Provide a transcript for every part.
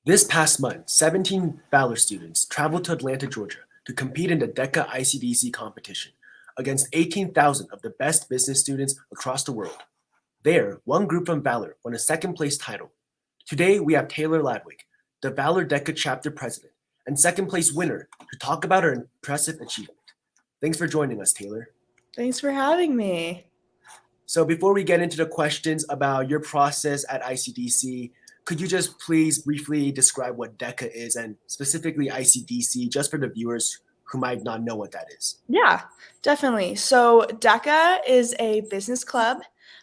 This past month, 17 Valor students traveled to Atlanta, Georgia to compete in the DECA ICDC competition against 18,000 of the best business students across the world. There, one group from Valor won a second place title. Today, we have Taylor Ladwig, the Valor DECA chapter president and second place winner, to talk about her impressive achievement. Thanks for joining us, Taylor. Thanks for having me. So before we get into the questions about your process at ICDC, could you just please briefly describe what DECA is and specifically ICDC, just for the viewers who might not know what that is? Yeah, definitely. So DECA is a business club,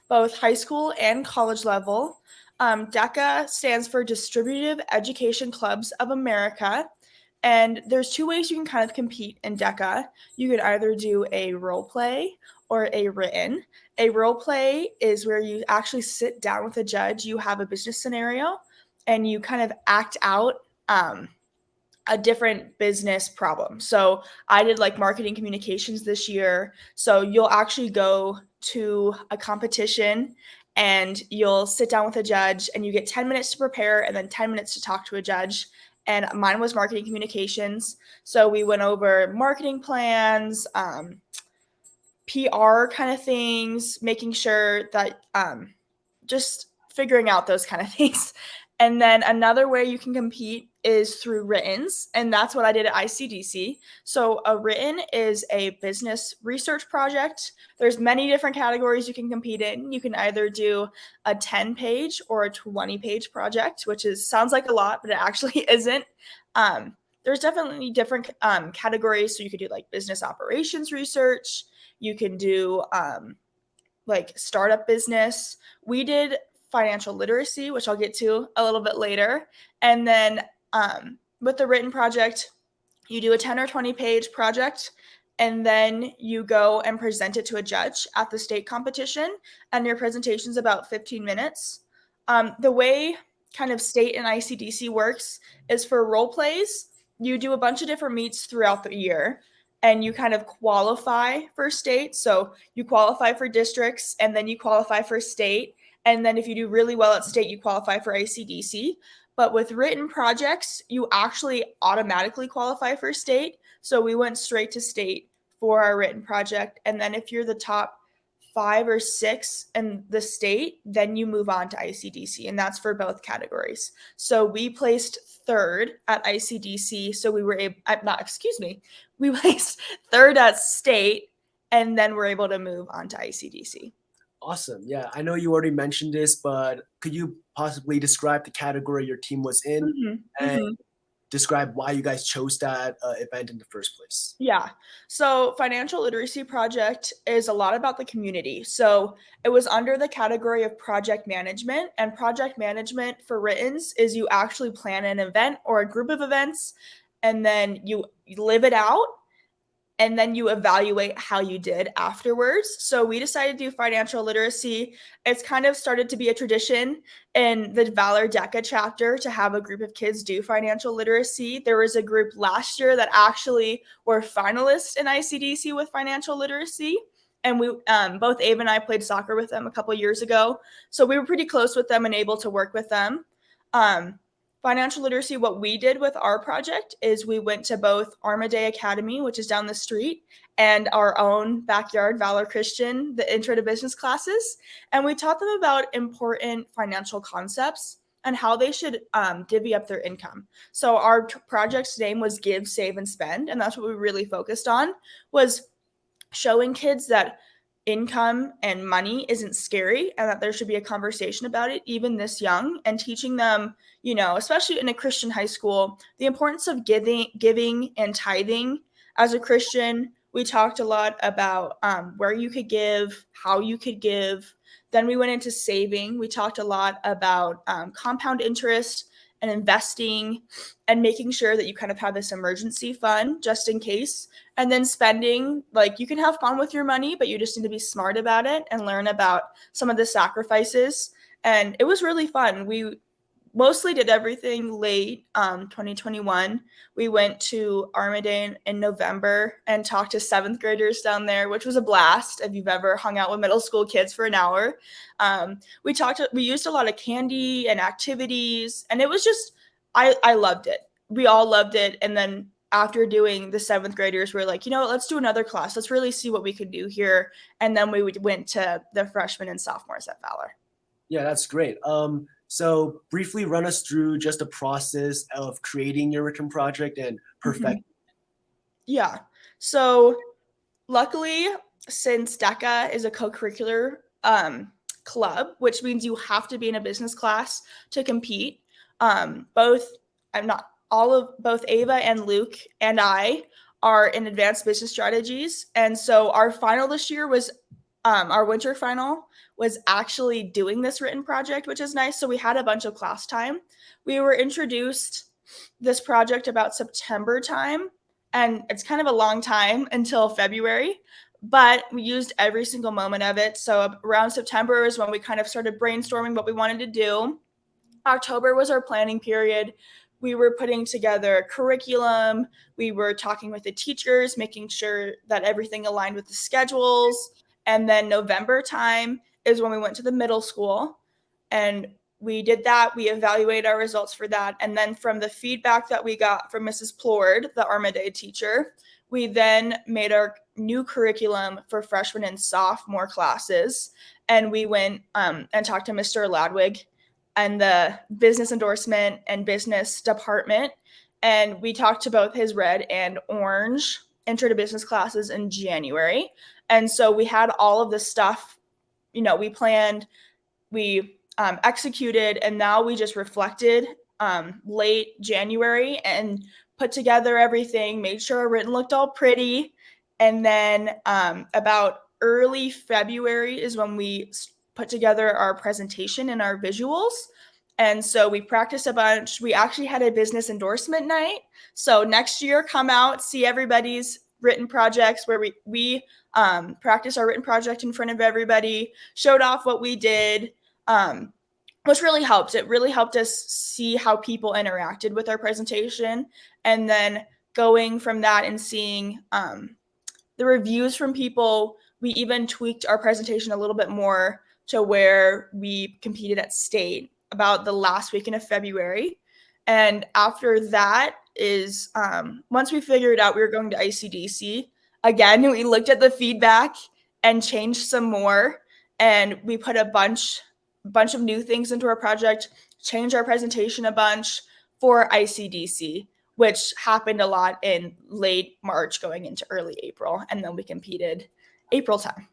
both high school and college level. DECA stands for Distributive Education Clubs of America. And there's two ways you can kind of compete in DECA. You could either do a role play or a written. A role play is where you actually sit down with a judge, you have a business scenario, and you kind of act out a different business problem. So I did like marketing communications this year. So you'll actually go to a competition and you'll sit down with a judge and you get 10 minutes to prepare and then 10 minutes to talk to a judge. And mine was marketing communications. So we went over marketing plans, PR kind of things, making sure that just figuring out those kind of things. And then another way you can compete is through writtens, and that's what I did at ICDC. So a written is a business research project. There's many different categories you can compete in. You can either do a 10-page or a 20-page project, which sounds like a lot, but it actually isn't. There's definitely different categories. So you could do like business operations research. You can do like startup business. We did financial literacy, which I'll get to a little bit later. And then with the written project, you do a 10 or 20 page project, and then you go and present it to a judge at the state competition, and your presentation is about 15 minutes. The way kind of state and ICDC works is for role plays, you do a bunch of different meets throughout the year, and you kind of qualify for state. So you qualify for districts, and then you qualify for state. And then if you do really well at state, you qualify for ICDC. But with written projects, you actually automatically qualify for state. So we went straight to state for our written project. And then if you're the top 5 or 6 in the state, then you move on to ICDC. And that's for both categories. So we placed third at ICDC. So we were we placed third at state, and then we're able to move on to ICDC. Awesome. Yeah, I know you already mentioned this, but could you possibly describe the category your team was in and describe why you guys chose that event in the first place? Yeah. So financial literacy project is a lot about the community. So it was under the category of project management, and project management for writtens is you actually plan an event or a group of events, and then you live it out, and then you evaluate how you did afterwards. So we decided to do financial literacy. It's kind of started to be a tradition in the Valor DECA chapter to have a group of kids do financial literacy. There was a group last year that actually were finalists in ICDC with financial literacy. And we both Ava and I played soccer with them a couple years ago. So we were pretty close with them and able to work with them. Financial literacy, what we did with our project is we went to both Armaday Academy, which is down the street, and our own backyard, Valor Christian, the intro to business classes. And we taught them about important financial concepts and how they should divvy up their income. So our project's name was Give, Save, and Spend. And that's what we really focused on, was showing kids that income and money isn't scary and that there should be a conversation about it even this young, and teaching them, especially in a Christian high school, the importance of giving and tithing. As a Christian, we talked a lot about where you could give, how you could give. Then we went into saving. We talked a lot about compound interest and investing and making sure that you kind of have this emergency fund just in case. And then spending, like, you can have fun with your money, but you just need to be smart about it and learn about some of the sacrifices. And it was really fun. We mostly did everything late 2021. We went to Armaday in November and talked to 7th graders down there, which was a blast. If you've ever hung out with middle school kids for an hour, we used a lot of candy and activities, and it was just I loved it. We all loved it. And then after doing the 7th graders, we were like, let's do another class. Let's really see what we could do here. And then we went to the freshmen and sophomores at Valor. Yeah, that's great. So briefly run us through just a process of creating your written project and perfect. Yeah. So luckily, since DECA is a co-curricular club, which means you have to be in a business class to compete. Both Ava and Luke and I are in advanced business strategies. And so our final this year was our winter final was actually doing this written project, which is nice. So we had a bunch of class time. We were introduced this project about September time, and it's kind of a long time until February, but we used every single moment of it. So around September is when we kind of started brainstorming what we wanted to do. October was our planning period. We were putting together a curriculum. We were talking with the teachers, making sure that everything aligned with the schedules. And then November time is when we went to the middle school, and we did that. We evaluated our results for that. And then from the feedback that we got from Mrs. Plord, the Armaday teacher, we then made our new curriculum for freshman and sophomore classes. And we went and talked to Mr. Ladwig and the business endorsement and business department. And we talked to both his red and orange intro to business classes in January. And so we had all of this stuff, we planned, we executed, and now we just reflected late January and put together everything, made sure our written looked all pretty. And then about early February is when we put together our presentation and our visuals. And so we practiced a bunch. We actually had a business endorsement night. So next year, come out, see everybody's written projects where we practiced our written project in front of everybody, showed off what we did, which really helped. It really helped us see how people interacted with our presentation. And then going from that and seeing the reviews from people, we even tweaked our presentation a little bit more to where we competed at state about the last weekend of February. And after that is once we figured out we were going to ICDC, again, we looked at the feedback and changed some more. And we put a bunch of new things into our project, changed our presentation a bunch for ICDC, which happened a lot in late March going into early April. And then we competed April time.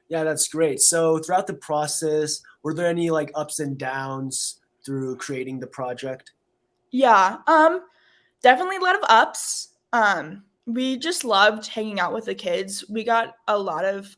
Yeah, that's great. So throughout the process, were there any like ups and downs through creating the project? Yeah, definitely a lot of ups. We just loved hanging out with the kids. We got a lot of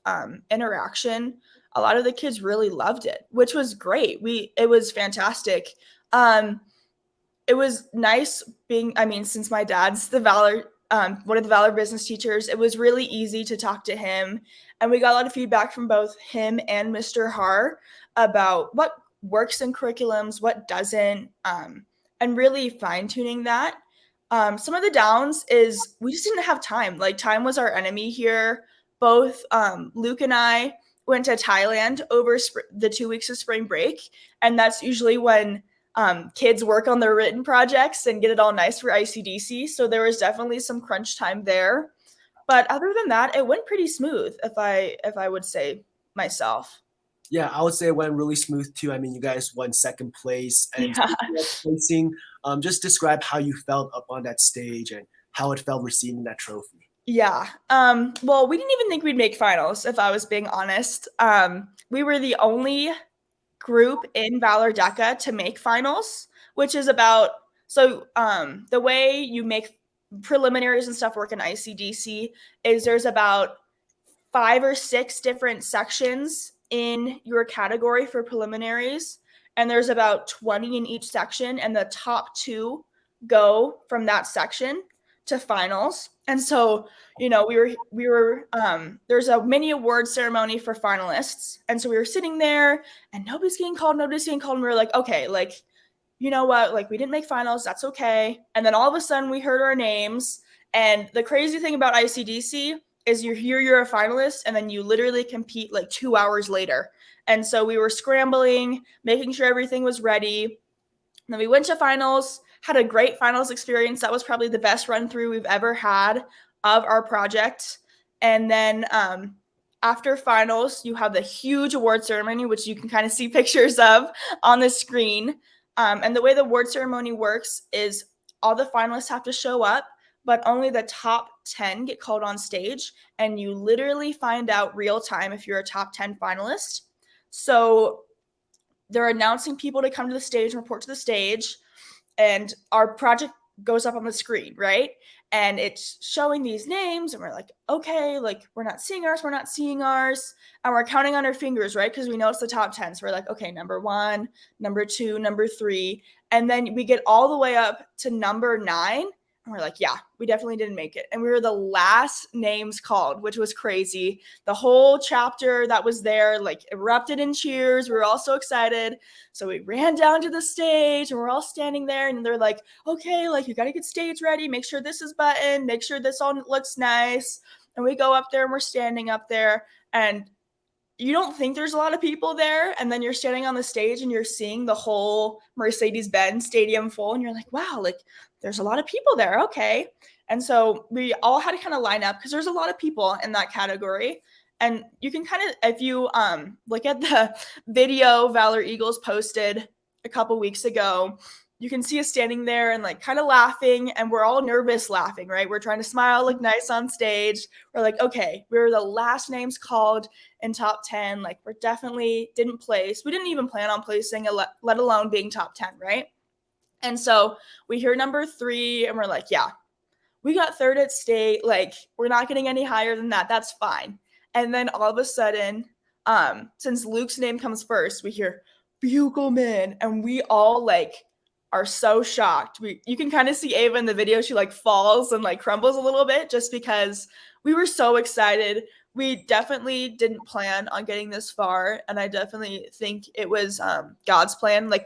interaction. A lot of the kids really loved it, which was great. It was fantastic. It was nice since my dad's the Valor, one of the Valor business teachers, it was really easy to talk to him. And we got a lot of feedback from both him and Mr. Har about what works in curriculums, what doesn't, and really fine tuning that. Some of the downs is we just didn't have time. Like, time was our enemy here. Both Luke and I went to Thailand over the 2 weeks of spring break. And that's usually when kids work on their written projects and get it all nice for ICDC. So there was definitely some crunch time there. But other than that, it went pretty smooth, if I would say myself. Yeah, I would say it went really smooth too. I mean, you guys won second place, and Yeah. placing. Just describe how you felt up on that stage and how it felt receiving that trophy. Yeah. Well, we didn't even think we'd make finals, if I was being honest. We were the only group in Valor DECA to make finals, which is about the way you make preliminaries and stuff work in ICDC is there's about 5 or 6 different sections in your category for preliminaries, and there's about 20 in each section, and the top 2 go from that section to finals. And so, we were there's a mini award ceremony for finalists, and so we were sitting there and nobody's getting called, and we were like, okay, like, you know what, like, we didn't make finals, that's okay. And then all of a sudden we heard our names, and the crazy thing about ICDC is you're a finalist, and then you literally compete like 2 hours later. And so we were scrambling, making sure everything was ready. then we went to finals, had a great finals experience. That was probably the best run through we've ever had of our project. And then after finals, you have the huge award ceremony, which you can kind of see pictures of on the screen. And the way the award ceremony works is all the finalists have to show up, but only the top 10 get called on stage. And you literally find out real time if you're a top 10 finalist. So they're announcing people to come to the stage and report to the stage, and our project goes up on the screen, right? And it's showing these names, and we're like, okay, like we're not seeing ours, and we're counting on our fingers, right? Because we know it's the top 10. So we're like, okay, number 1, number 2, number 3. And then we get all the way up to number 9. And we're like, yeah, we definitely didn't make it. And we were the last names called, which was crazy. The whole chapter that was there like erupted in cheers. We were all so excited. So we ran down to the stage and we're all standing there, and they're like, okay, like you got to get stage ready. Make sure this is buttoned. Make sure this all looks nice. And we go up there and we're standing up there, and you don't think there's a lot of people there. And then you're standing on the stage and you're seeing the whole Mercedes-Benz stadium full. And you're like, wow, like there's a lot of people there. Okay. And so we all had to kind of line up because there's a lot of people in that category. And you can kind of, if you look at the video Valor Eagles posted a couple weeks ago, you can see us standing there and like kind of laughing, and we're all nervous laughing, right? We're trying to smile, look nice on stage. We're like, okay, we were the last names called in top 10. Like we're definitely didn't place. We didn't even plan on placing, let alone being top 10, right? And so we hear number 3 and we're like, yeah, we got 3rd at state. Like we're not getting any higher than that. That's fine. And then all of a sudden, since Luke's name comes first, we hear Beukelman, and we all like are so shocked. You can kind of see Ava in the video. She like falls and like crumbles a little bit just because we were so excited. We definitely didn't plan on getting this far, and I definitely think it was God's plan. Like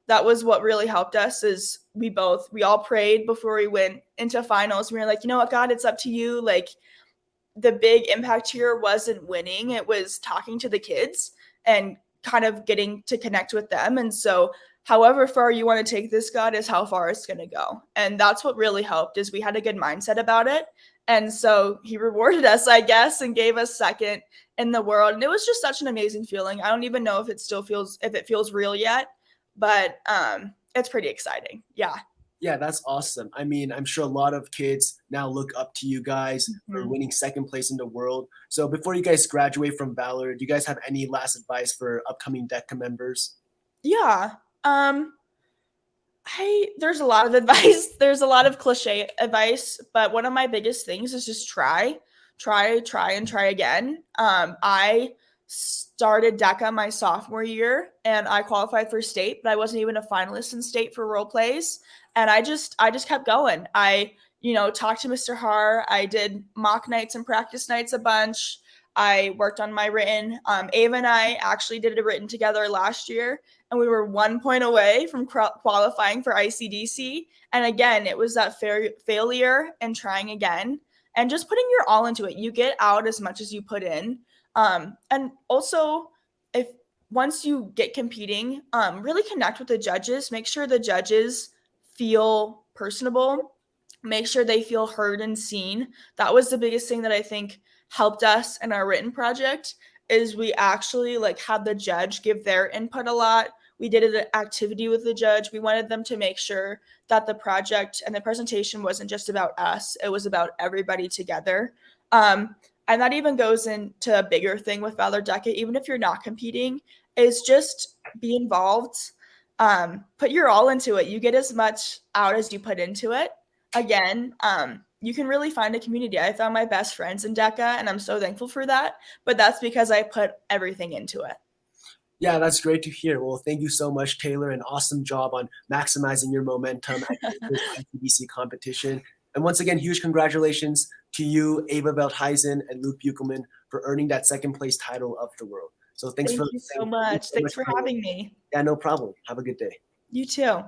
that was what really helped us. Is we all prayed before we went into finals. We were like, you know what, God, it's up to you. Like the big impact here wasn't winning. It was talking to the kids and kind of getting to connect with them. And so however far you want to take this, God, is how far it's going to go. And that's what really helped, is we had a good mindset about it. And so he rewarded us, I guess, and gave us 2nd in the world. And it was just such an amazing feeling. I don't even know if it feels real yet, but it's pretty exciting. Yeah. Yeah, that's awesome. I mean, I'm sure a lot of kids now look up to you guys for winning 2nd place in the world. So before you guys graduate from Valor, do you guys have any last advice for upcoming DECA members? Yeah. There's a lot of advice. There's a lot of cliche advice, but one of my biggest things is just try and try again. I started DECA my sophomore year and I qualified for state, but I wasn't even a finalist in state for role plays. And I just kept going. I, talked to Mr. Har. I did mock nights and practice nights a bunch. I worked on my written. Ava and I actually did a written together last year, and we were 1 point away from qualifying for ICDC. And again, it was that failure and trying again and just putting your all into it. You get out as much as you put in. And also, if once you get competing, really connect with the judges. Make sure the judges feel personable. Make sure they feel heard and seen. That was the biggest thing that I think helped us in our written project, is we actually had the judge give their input a lot. We did an activity with the judge. We wanted them to make sure that the project and the presentation wasn't just about us. It was about everybody together. And that even goes into a bigger thing with Valor DECA, even if you're not competing, is just be involved. Put your all into it. You get as much out as you put into it. Again, you can really find a community. I found my best friends in DECA, and I'm so thankful for that. But that's because I put everything into it. Yeah, that's great to hear. Well, thank you so much, Taylor. An awesome job on maximizing your momentum at this ITBC competition. And once again, huge congratulations to you, Ava Veldhuizen, and Luke Beukelman for earning that 2nd place title of the world. So thank you so much. Thanks for having me. Yeah, no problem. Have a good day. You too.